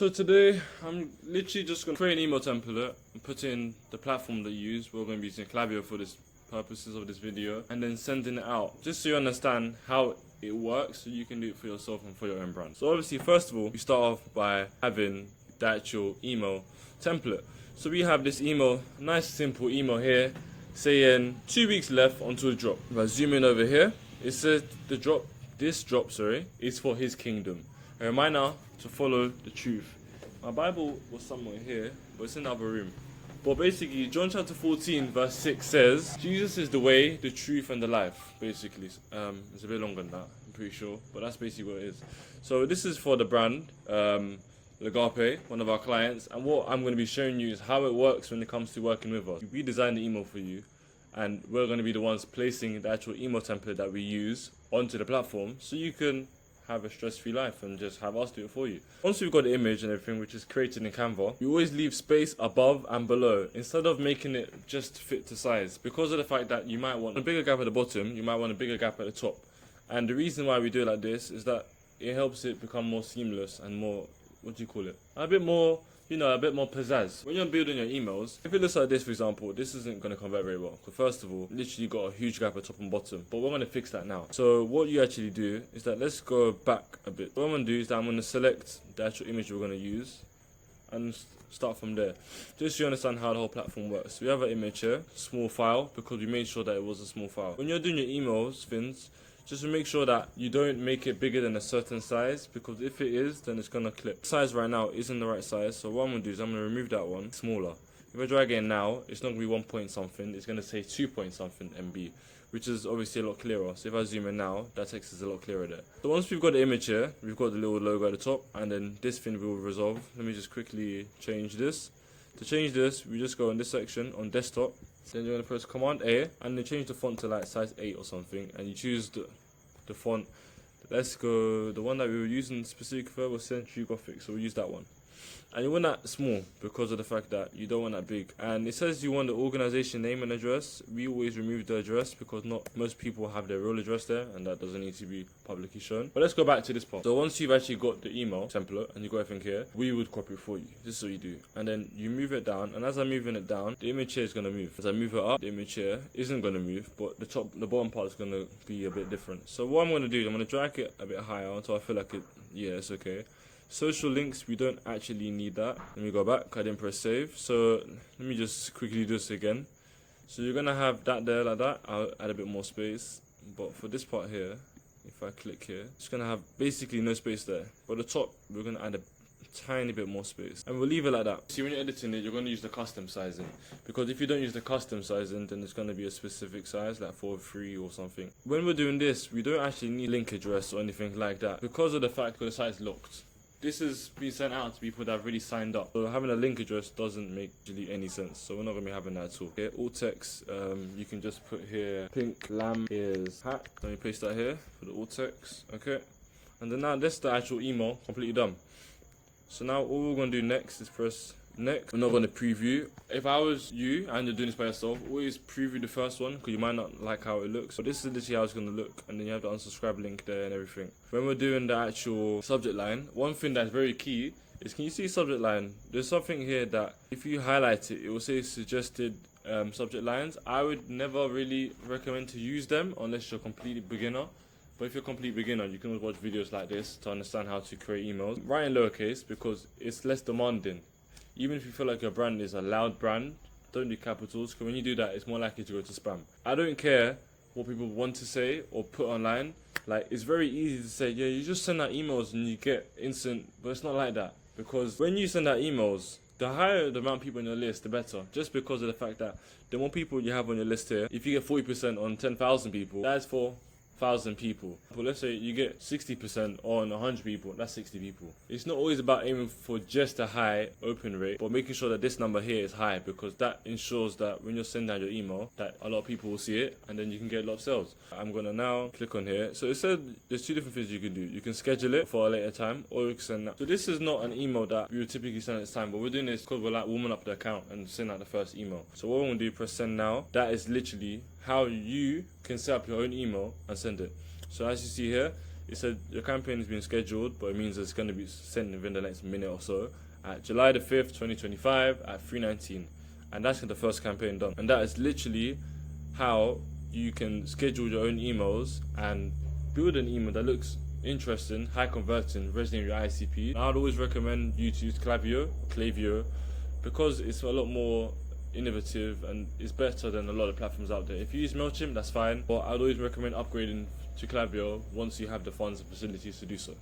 So today, I'm literally just going to create an email template and put in the platform that you use. We're going to be using Klaviyo for this purposes of this video, and then sending it out just so you understand how it works, so you can do it for yourself and for your own brand. So obviously, first of all, you start off by having the actual email template. So we have this email, nice simple email here, saying 2 weeks left until the drop. If I zoom in over here, it says this drop is for His kingdom. A reminder to follow the truth. My Bible was somewhere here, but it's in another room. But basically, John chapter 14 verse 6 says, Jesus is the way, the truth, and the life. Basically, it's a bit longer than that, I'm pretty sure, but that's basically what it is. So this is for the brand, Legape, one of our clients, and what I'm going to be showing you is how it works when it comes to working with us. We design the email for you, and we're going to be the ones placing the actual email template that we use onto the platform, so you can have a stress-free life and just have us do it for you. Once we've got the image and everything, which is created in Canva, you always leave space above and below instead of making it just fit to size, because of the fact that you might want a bigger gap at the bottom, you might want a bigger gap at the top. And the reason why we do it like this is that it helps it become more seamless and more, a bit more, a bit more pizzazz. When you're building your emails, if it looks like this, for example, this isn't going to convert very well. Because first of all, literally got a huge gap at top and bottom. But we're going to fix that now. So what you actually do is that, let's go back a bit. What I'm going to do is that I'm going to select the actual image we're going to use and start from there. Just so you understand how the whole platform works. We have an image here, small file, because we made sure that it was a small file. When you're doing your emails, Fins, just to make sure that you don't make it bigger than a certain size, because if it is, then it's going to clip. The size right now isn't the right size, so what I'm going to do is I'm going to remove that one, smaller. If I drag it in now, it's not going to be 1 point something, it's going to say 2 point something MB, which is obviously a lot clearer. So if I zoom in now, that text is a lot clearer there. So once we've got the image here, we've got the little logo at the top, and then this thing will resolve. Let me just quickly change this. To change this, we just go in this section on desktop, then you're going to press Command A, and then change the font to like size 8 or something, and you choose the font. Let's go, the one that we were using specific for was Century Gothic, so we'll use that one. And you want that small because of the fact that you don't want that big. And it says you want the organization name and address. We always remove the address because not most people have their real address there, and that doesn't need to be publicly shown. But let's go back to this part. So once you've actually got the email template and you've got everything here, we would copy it for you. This is what you do. And then you move it down, and as I'm moving it down, the image here is going to move. As I move it up, the image here isn't going to move, but the bottom part is going to be a bit different. So what I'm going to do is I'm going to drag it a bit higher until I feel like it's okay. Social links, we don't actually need that. Let me go back, I didn't press save. So let me just quickly do this again. So you're gonna have that there like that. I'll add a bit more space. But for this part here, if I click here, it's gonna have basically no space there. But the top, we're gonna add a tiny bit more space. And we'll leave it like that. See, when you're editing it, you're gonna use the custom sizing. Because if you don't use the custom sizing, then it's gonna be a specific size, like 4:3 or something. When we're doing this, we don't actually need link address or anything like that, because of the fact that the site's locked. This is being sent out to people that have already signed up. So having a link address doesn't make really any sense. So we're not going to be having that at all. Okay, alt text, you can just put here, pink lamb ears hat. Let me paste that here for the alt text. Okay. And then now that's the actual email completely done. So now all we're going to do next is press next. We're not going to preview. If I was you and you're doing this by yourself, always preview the first one because you might not like how it looks. But this is literally how it's going to look, and then you have the unsubscribe link there and everything. When we're doing the actual subject line, one thing that's very key is, can you see subject line? There's something here that if you highlight it, it will say suggested subject lines. I would never really recommend to use them unless you're a complete beginner. But if you're a complete beginner, you can always watch videos like this to understand how to create emails. Write in lowercase because it's less demanding. Even if you feel like your brand is a loud brand, don't do capitals, because when you do that, it's more likely to go to spam. I don't care what people want to say or put online. Like, it's very easy to say, yeah, you just send out emails and you get instant, but it's not like that. Because when you send out emails, the higher the amount of people on your list, the better. Just because of the fact that the more people you have on your list here, if you get 40% on 10,000 people, that's 4,000 people. But let's say you get 60% on 100 people, that's 60 people. It's not always about aiming for just a high open rate, but making sure that this number here is high, because that ensures that when you're sending out your email, that a lot of people will see it, and then you can get a lot of sales. I'm gonna now click on here. So it said there's two different things you can do. You can schedule it for a later time, or you can send that. So this is not an email that we would typically send at this time, but we're doing this because we're like warming up the account and send out the first email. So what we're gonna do, press send now. That is literally how you can set up your own email and send it. So as you see here, it said your campaign has been scheduled, but it means it's going to be sent within the next minute or so at July the 5th, 2025 at 3:19. And that's the first campaign done. And that is literally how you can schedule your own emails and build an email that looks interesting, high converting, resonating with your ICP. I'd always recommend you to use Klaviyo, because it's a lot more innovative and it's better than a lot of platforms out there. If you use MailChimp, that's fine, but I'd always recommend upgrading to Klaviyo once you have the funds and facilities to do so.